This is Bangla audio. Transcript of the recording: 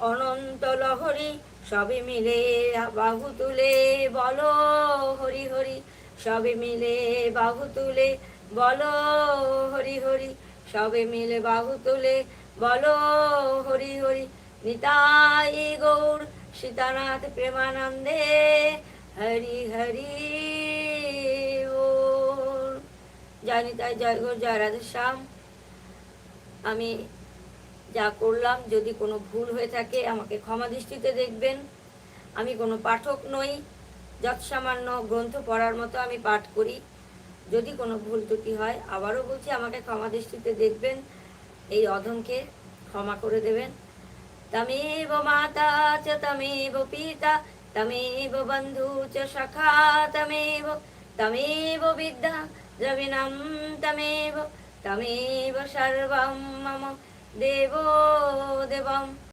অনন্ত লহরী সবে মিলে বাহু তুলে বলো হরি হরি, সবে মিলে বাহু তুলে বলো হরি হরি, সবে মিলে বাহু তুলে বলো হরি হরি। নিতাই গৌর সীতানাথ প্রেমানন্দে হরি হরি বল। জয় নিতাই, জয় গৌর, জয় রাধেশ্যাম। আমি যা করলাম যদি কোনো ভুল হয়ে থাকে আমাকে ক্ষমা দৃষ্টিতে দেখবেন। আমি কোনো পাঠক নই, যৎসামান্য গ্রন্থ পড়ার মতো আমি পাঠ করি। যদি কোনো ভুল ত্রুটি হয় আবারও বলছি আমাকে ক্ষমা দৃষ্টিতে দেখবেন, এই অধমকে ক্ষমা করে দেবেন। তমেব মাতা চ তমেব পিতা তমেব বন্ধু চ সখা তমেব তমেব বিদ্যা দ্রবিণম তমেব তমেব সর্বম মম দেবো দেবম।